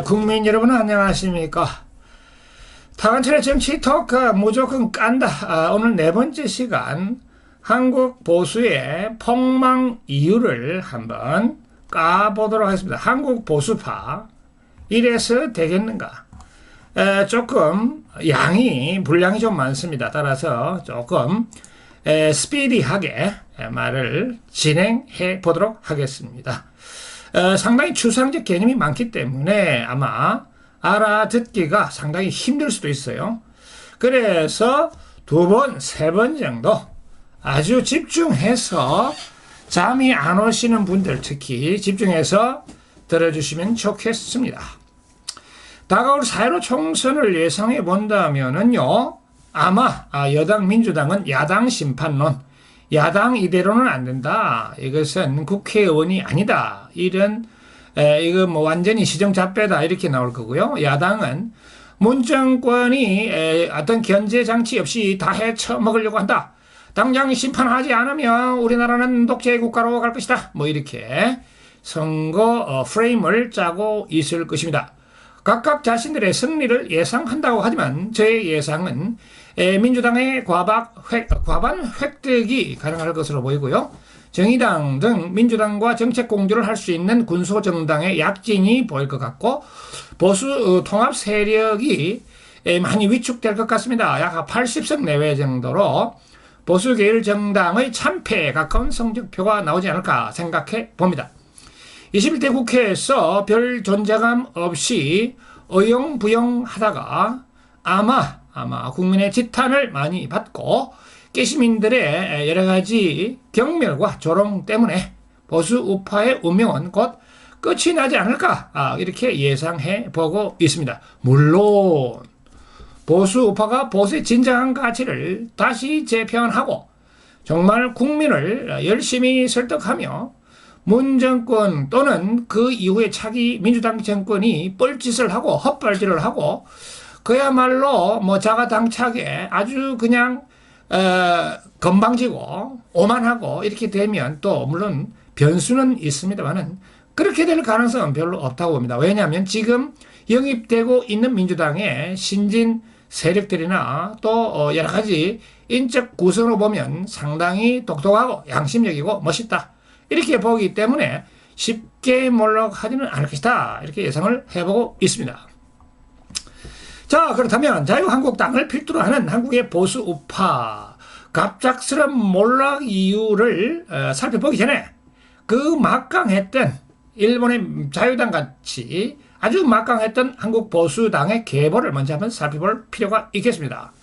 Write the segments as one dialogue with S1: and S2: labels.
S1: 국민 여러분 안녕하십니까? 타관철의 정치 토크 무조건 깐다. 오늘 네 번째 시간 한국 보수의 폭망 이유를 한번 까보도록 하겠습니다. 한국 보수파 이래서 되겠는가? 조금 분량이 좀 많습니다. 따라서 조금 스피디하게 말을 진행해 보도록 하겠습니다. 상당히 추상적 개념이 많기 때문에 아마 알아듣기가 상당히 힘들 수도 있어요. 그래서 두 번, 세 번 정도 아주 집중해서 잠이 안 오시는 분들 특히 집중해서 들어주시면 좋겠습니다. 다가올 4.15 총선을 예상해 본다면은요, 아마 여당 민주당은 야당 심판론, 야당 이대로는 안 된다. 이것은 국회의원이 아니다. 이런 이거 뭐 완전히 시정잡배다 이렇게 나올 거고요. 야당은 문 정권이 어떤 견제 장치 없이 다 헤쳐먹으려고 한다. 당장 심판하지 않으면 우리나라는 독재 국가로 갈 것이다. 뭐 이렇게 선거 프레임을 짜고 있을 것입니다. 각각 자신들의 승리를 예상한다고 하지만 저의 예상은 민주당의 과반 획득이 가능할 것으로 보이고요. 정의당 등 민주당과 정책 공조를 할 수 있는 군소정당의 약진이 보일 것 같고 보수 통합 세력이 많이 위축될 것 같습니다. 약 80석 내외 정도로 보수 계열 정당의 참패에 가까운 성적표가 나오지 않을까 생각해 봅니다. 21대 국회에서 별 존재감 없이 어영부영하다가 아마 국민의 지탄을 많이 받고 깨시민들의 여러 가지 경멸과 조롱 때문에 보수 우파의 운명은 곧 끝이 나지 않을까 이렇게 예상해 보고 있습니다. 물론 보수 우파가 보수의 진정한 가치를 다시 재편하고 정말 국민을 열심히 설득하며 문 정권 또는 그 이후에 차기 민주당 정권이 뻘짓을 하고 헛발질을 하고 그야말로 뭐 자가당착에 아주 그냥 건방지고 오만하고 이렇게 되면 또 물론 변수는 있습니다만은 그렇게 될 가능성은 별로 없다고 봅니다. 왜냐하면 지금 영입되고 있는 민주당의 신진 세력들이나 또 여러 가지 인적 구성으로 보면 상당히 똑똑하고 양심적이고 멋있다. 이렇게 보기 때문에 쉽게 몰락하지는 않을 것이다. 이렇게 예상을 해보고 있습니다. 자, 그렇다면 자유한국당을 필두로 하는 한국의 보수 우파 갑작스런 몰락 이유를 살펴보기 전에 그 막강했던 일본의 자유당 같이 아주 막강했던 한국 보수당의 계보를 먼저 한번 살펴볼 필요가 있겠습니다.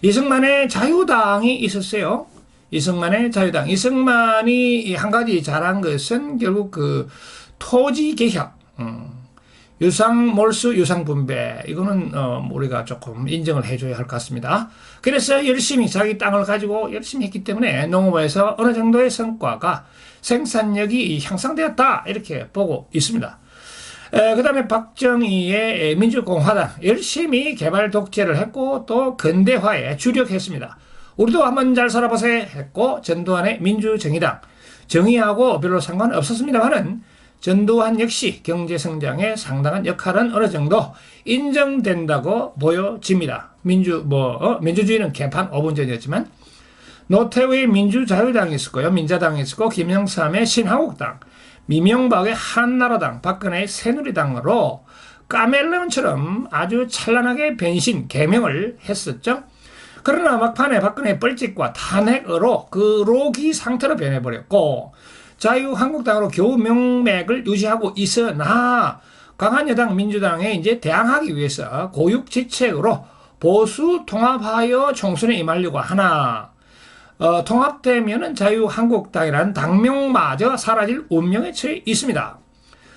S1: 이승만의 자유당이 있었어요. 이승만의 자유당. 이승만이 한 가지 잘한 것은 결국 그 토지 개혁, 유상몰수 유상분배, 이거는 우리가 조금 인정을 해줘야 할 것 같습니다. 그래서 열심히 자기 땅을 가지고 열심히 했기 때문에 농업에서 어느 정도의 성과가 생산력이 향상되었다 이렇게 보고 있습니다. 그 다음에 박정희의 민주공화당 열심히 개발 독재를 했고 또 근대화에 주력했습니다. 우리도 한번 잘 살아보세 했고 전두환의 민주정의당 정의하고 별로 상관없었습니다만은 전두환 역시 경제성장에 상당한 역할은 어느 정도 인정된다고 보여집니다. 민주주의는 개판 5분 전이었지만 노태우의 민주자유당이 있었고요. 민자당이 있었고 김영삼의 신한국당, 이명박의 한나라당, 박근혜의 새누리당으로 카멜레온처럼 아주 찬란하게 개명을 했었죠. 그러나 막판에 박근혜의 뻘짓과 탄핵으로 그 로기 상태로 변해버렸고 자유한국당으로 겨우 명맥을 유지하고 있으나 강한 여당 민주당에 이제 대항하기 위해서 고육지책으로 보수 통합하여 총선에 임하려고 하나 통합되면은 자유한국당이라는 당명마저 사라질 운명에 처해 있습니다.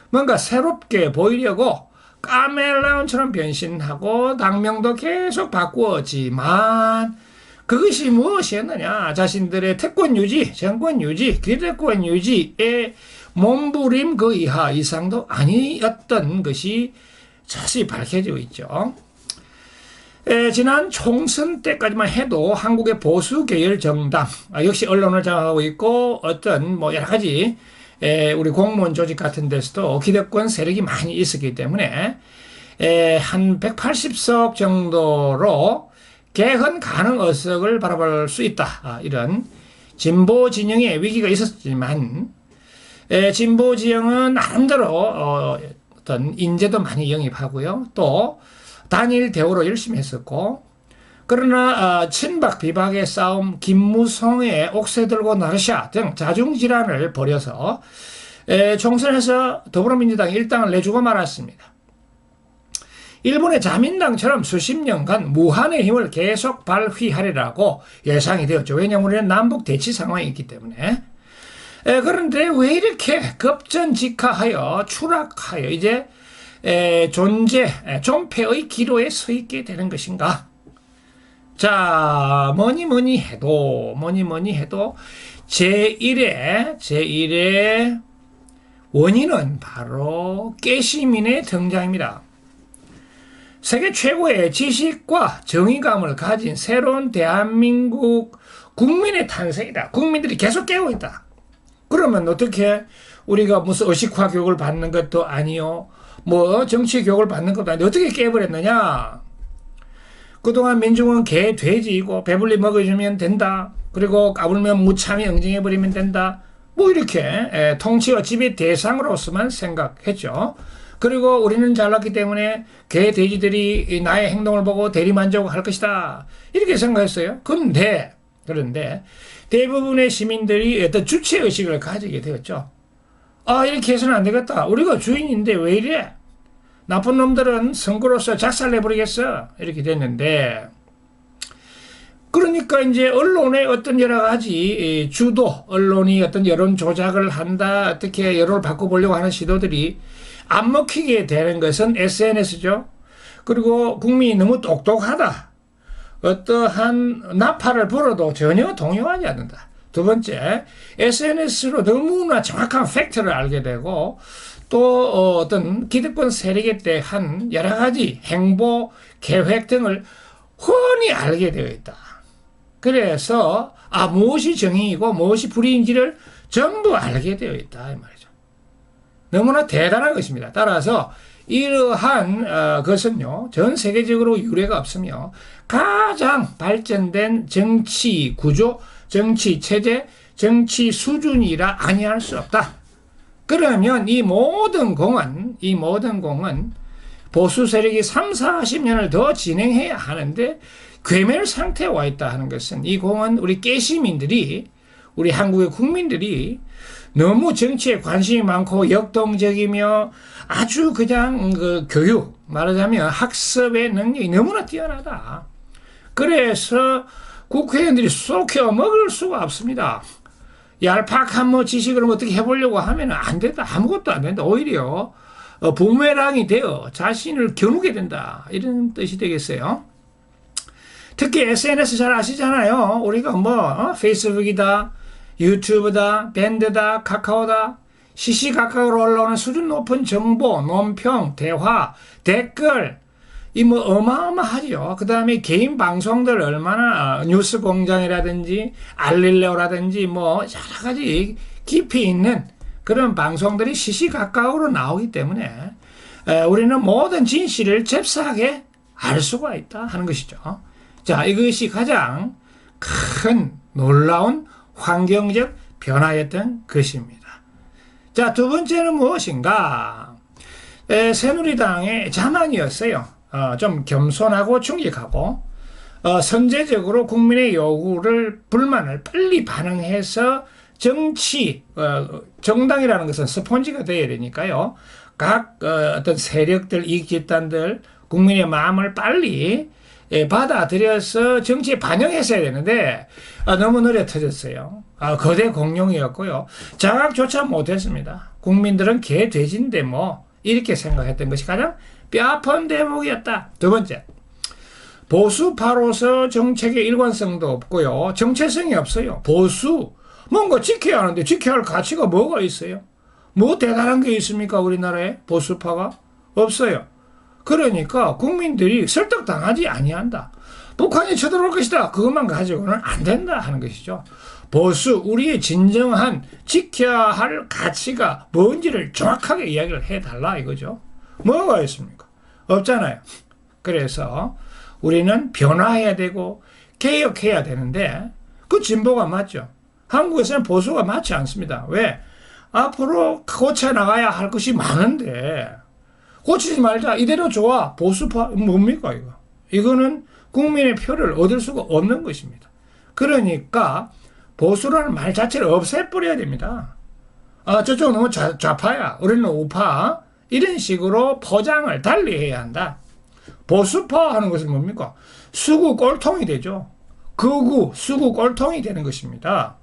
S1: 뭔가 새롭게 보이려고 카멜레온처럼 변신하고 당명도 계속 바꾸었지만 그것이 무엇이었느냐? 자신들의 특권 유지, 정권 유지, 기득권 유지의 몸부림 그 이하 이상도 아니었던 것이 자세히 밝혀지고 있죠. 지난 총선 때까지만 해도 한국의 보수 계열 정당, 역시 언론을 장악하고 있고 어떤 여러 가지 우리 공무원 조직 같은 데서도 기득권 세력이 많이 있었기 때문에 한 180석 정도로 개헌 가능 의석을 바라볼 수 있다. 이런 진보 진영의 위기가 있었지만 진보 진영은 나름대로 어떤 인재도 많이 영입하고요. 또 단일 대우로 열심히 했었고, 그러나 친박 비박의 싸움, 김무성의 옥새 들고 나르샤 등 자중질환을 벌여서 총선에서 더불어민주당이 일당을 내주고 말았습니다. 일본의 자민당처럼 수십 년간 무한의 힘을 계속 발휘하리라고 예상이 되었죠. 왜냐하면 우리는 남북 대치 상황이 있기 때문에. 그런데 왜 이렇게 급전직하하여 추락하여 이제 존폐의 기로에 서 있게 되는 것인가? 자, 뭐니 해도 제1의 원인은 바로 깨시민의 등장입니다. 세계 최고의 지식과 정의감을 가진 새로운 대한민국 국민의 탄생이다. 국민들이 계속 깨고 있다. 그러면 어떻게 우리가 무슨 의식화 교육을 받는 것도 아니요, 뭐 정치 교육을 받는 것도 아니요, 어떻게 깨버렸느냐? 그동안 민중은 개, 돼지이고 배불리 먹여주면 된다. 그리고 까불면 무참히 응징해버리면 된다. 뭐 이렇게 통치와 지배 대상으로서만 생각했죠. 그리고 우리는 잘났기 때문에 개, 돼지들이 나의 행동을 보고 대리만족할 것이다. 이렇게 생각했어요. 그런데 대부분의 시민들이 어떤 주체의식을 가지게 되었죠. 아, 이렇게 해서는 안 되겠다. 우리가 주인인데 왜 이래? 나쁜 놈들은 선거로서 작살내버리겠어. 이렇게 됐는데, 그러니까 이제 언론의 어떤 여러 가지 주도, 언론이 어떤 여론 조작을 한다, 어떻게 여론을 바꿔보려고 하는 시도들이 안 먹히게 되는 것은 SNS죠. 그리고 국민이 너무 똑똑하다. 어떠한 나팔을 불어도 전혀 동요하지 않는다. 두 번째, SNS로 너무나 정확한 팩트를 알게 되고, 또 어떤 기득권 세력에 대한 여러 가지 행보, 계획 등을 훤히 알게 되어 있다. 그래서 무엇이 정의이고 무엇이 불의인지를 전부 알게 되어 있다 이 말이죠. 너무나 대단한 것입니다. 따라서 이러한 것은요, 전 세계적으로 유례가 없으며 가장 발전된 정치 구조, 정치 체제, 정치 수준이라 아니할 수 없다. 그러면 이 모든 공은 보수 세력이 30-40년을 더 진행해야 하는데 괴멸 상태에 와 있다 하는 것은, 이 공은 우리 깨시민들이, 우리 한국의 국민들이 너무 정치에 관심이 많고 역동적이며 아주 그냥 교육, 말하자면 학습의 능력이 너무나 뛰어나다. 그래서 국회의원들이 쏙혀 먹을 수가 없습니다. 얄팍한 뭐 지식을 어떻게 해보려고 하면 안 된다. 아무것도 안 된다. 오히려 부메랑이 되어 자신을 겨누게 된다. 이런 뜻이 되겠어요. 특히 SNS 잘 아시잖아요. 우리가 페이스북이다, 유튜브다, 밴드다, 카카오다, 시시각각으로 올라오는 수준 높은 정보, 논평, 대화, 댓글, 어마어마하죠. 그 다음에 개인 방송들 얼마나 뉴스 공장이라든지 알릴레오라든지 여러 가지 깊이 있는 그런 방송들이 시시각각으로 나오기 때문에 우리는 모든 진실을 잽싸하게 알 수가 있다 하는 것이죠. 자, 이것이 가장 큰 놀라운 환경적 변화였던 것입니다. 자, 두 번째는 무엇인가? 새누리당의 자만이었어요. 좀 겸손하고 충직하고 선제적으로 국민의 요구를, 불만을 빨리 반응해서 정당이라는 것은 스폰지가 되어야 되니까요. 각 어떤 세력들, 이익집단들, 국민의 마음을 빨리 받아들여서 정치에 반영했어야 되는데 너무 느려 터졌어요. 거대 공룡이었고요. 장악조차 못했습니다. 국민들은 개, 돼지인데 이렇게 생각했던 것이 가장 뼈아픈 대목이었다. 두 번째, 보수파로서 정책의 일관성도 없고요. 정체성이 없어요. 보수, 뭔가 지켜야 하는데 지켜야 할 가치가 뭐가 있어요? 뭐 대단한 게 있습니까? 우리나라에 보수파가? 없어요. 그러니까 국민들이 설득당하지 아니한다. 북한이 쳐들어올 것이다. 그것만 가지고는 안 된다 하는 것이죠. 보수, 우리의 진정한 지켜야 할 가치가 뭔지를 정확하게 이야기를 해달라 이거죠. 뭐가 있습니까? 없잖아요. 그래서 우리는 변화해야 되고 개혁해야 되는데 그 진보가 맞죠. 한국에서는 보수가 맞지 않습니다. 왜? 앞으로 고쳐나가야 할 것이 많은데 고치지 말자. 이대로 좋아. 보수파 뭡니까 이거? 이거는 국민의 표를 얻을 수가 없는 것입니다. 그러니까 보수라는 말 자체를 없애버려야 됩니다. 저쪽은 너무 좌파야. 우리는 우파. 이런 식으로 포장을 달리 해야 한다. 보수파 하는 것은 뭡니까? 수구 꼴통이 되죠. 극우, 수구 꼴통이 되는 것입니다.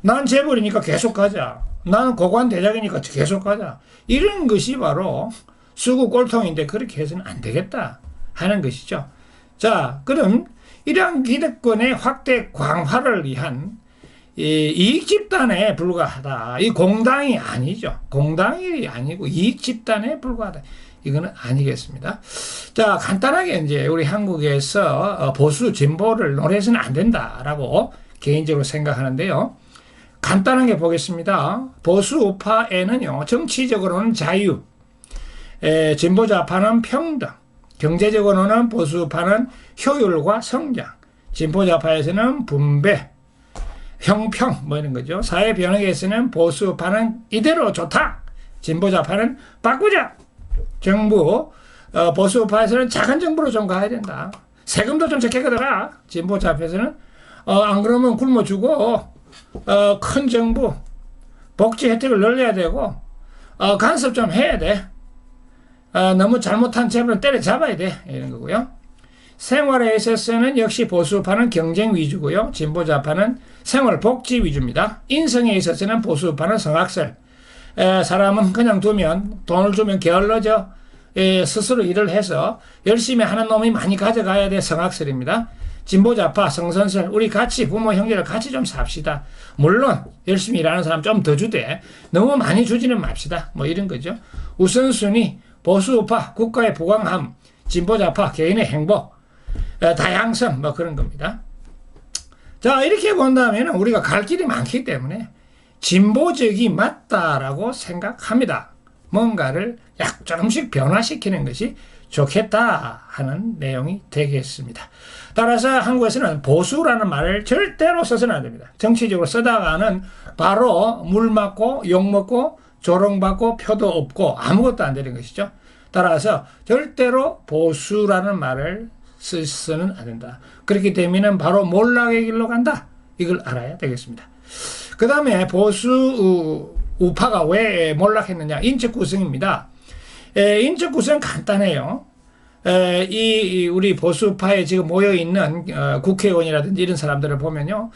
S1: 난 재벌이니까 계속 가자. 나는 고관 대작이니까 계속 가자. 이런 것이 바로 수구 꼴통인데 그렇게 해서는 안 되겠다 하는 것이죠. 자, 그럼 이러한 기득권의 확대 강화를 위한 이익 집단에 불과하다. 이 공당이 아니죠. 공당이 아니고 이익 집단에 불과하다. 이거는 아니겠습니다. 자, 간단하게 이제 우리 한국에서 보수 진보를 노래해서는 안 된다라고 개인적으로 생각하는데요. 간단하게 보겠습니다. 보수 우파에는요, 정치적으로는 자유, 진보 좌파는 평등, 경제적으로는 보수 우파는 효율과 성장, 진보 좌파에서는 분배, 형평 뭐 이런 거죠. 사회 변혁에서는 보수 우파는 이대로 좋다, 진보 좌파는 바꾸자. 정부, 보수 우파에서는 작은 정부로 좀 가야 된다. 세금도 좀 적게 걷어라. 진보 좌파에서는 안 그러면 굶어 죽어. 큰 정부, 복지 혜택을 늘려야 되고, 간섭 좀 해야 돼. 너무 잘못한 재벌은 때려잡아야 돼. 이런 거고요. 생활에 있어서는 역시 보수파는 경쟁 위주고요. 진보좌파는 생활복지 위주입니다. 인성에 있어서는 보수파는 성악설. 사람은 그냥 두면, 돈을 주면 게을러져. 스스로 일을 해서 열심히 하는 놈이 많이 가져가야 돼. 성악설입니다. 진보좌파, 성선설, 우리 같이 부모 형제를 같이 좀 삽시다. 물론 열심히 일하는 사람 좀 더 주되 너무 많이 주지는 맙시다. 뭐 이런 거죠. 우선순위, 보수우파, 국가의 부강함, 진보좌파, 개인의 행복, 다양성, 뭐 그런 겁니다. 자, 이렇게 본다면 우리가 갈 길이 많기 때문에 진보적이 맞다라고 생각합니다. 뭔가를 조금씩 변화시키는 것이 좋겠다 하는 내용이 되겠습니다. 따라서 한국에서는 보수라는 말을 절대로 써서는 안 됩니다. 정치적으로 쓰다가는 바로 물 맞고 욕 먹고 조롱받고 표도 없고 아무것도 안 되는 것이죠. 따라서 절대로 보수라는 말을 쓰서는 안 된다. 그렇게 되면 바로 몰락의 길로 간다. 이걸 알아야 되겠습니다. 그 다음에 보수 우파가 왜 몰락했느냐. 인적 구성입니다. 인적 구성은 간단해요. 우리 보수파에 지금 모여있는 국회의원이라든지 이런 사람들을 보면요.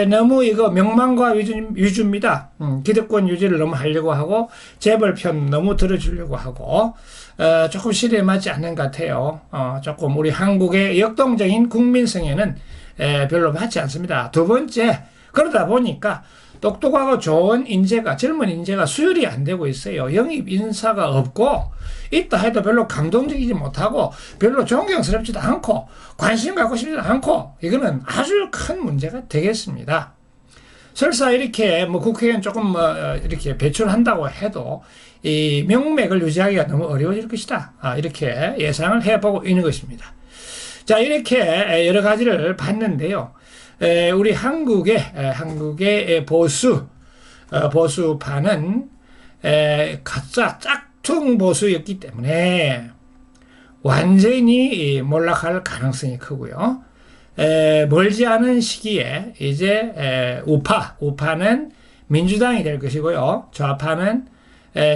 S1: 너무 이거 명망과 위주입니다. 기득권 유지를 너무 하려고 하고, 재벌 편 너무 들어주려고 하고, 조금 시대에 맞지 않는 것 같아요. 조금 우리 한국의 역동적인 국민성에는 별로 맞지 않습니다. 두 번째, 그러다 보니까 똑똑하고 좋은 인재가, 젊은 인재가 수혈이 안 되고 있어요. 영입 인사가 없고, 있다 해도 별로 감동적이지 못하고, 별로 존경스럽지도 않고, 관심 갖고 싶지도 않고, 이거는 아주 큰 문제가 되겠습니다. 설사 이렇게 국회의원 조금 이렇게 배출한다고 해도, 이 명맥을 유지하기가 너무 어려워질 것이다. 이렇게 예상을 해보고 있는 것입니다. 자, 이렇게 여러 가지를 봤는데요. 우리 한국의 보수파는 가짜 짝퉁 보수였기 때문에 완전히 몰락할 가능성이 크고요. 멀지 않은 시기에 이제 우파는 민주당이 될 것이고요. 좌파는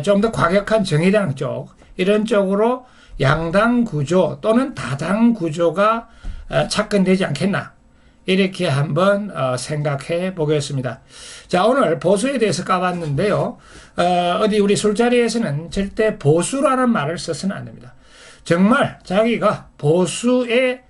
S1: 좀 더 과격한 정의당 쪽, 이런 쪽으로 양당 구조 또는 다당 구조가 착근되지 않겠나. 이렇게 한번 생각해 보겠습니다. 자, 오늘 보수에 대해서 까봤는데요. 어디 우리 술자리에서는 절대 보수라는 말을 써서는 안 됩니다. 정말 자기가 보수의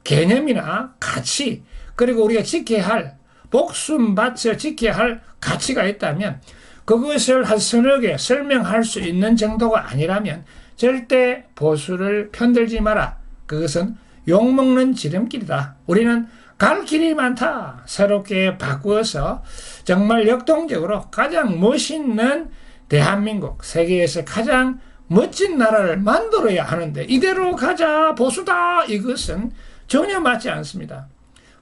S1: 개념이나 가치, 그리고 우리가 지켜야 할, 목숨 바쳐 지켜야 할 가치가 있다면 그것을 한 서너 개 설명할 수 있는 정도가 아니라면 절대 보수를 편들지 마라. 그것은 욕먹는 지름길이다. 우리는 갈 길이 많다. 새롭게 바꾸어서 정말 역동적으로 가장 멋있는 대한민국, 세계에서 가장 멋진 나라를 만들어야 하는데 이대로 가자 보수다, 이것은 전혀 맞지 않습니다.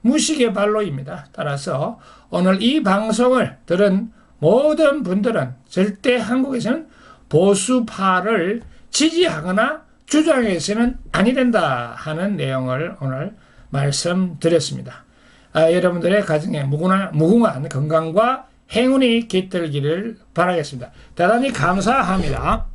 S1: 무식의 발로입니다. 따라서 오늘 이 방송을 들은 모든 분들은 절대 한국에서는 보수파를 지지하거나 주장해서는 아니 된다 하는 내용을 오늘 말씀드렸습니다. 여러분들의 가정에 무궁한 건강과 행운이 깃들기를 바라겠습니다. 대단히 감사합니다.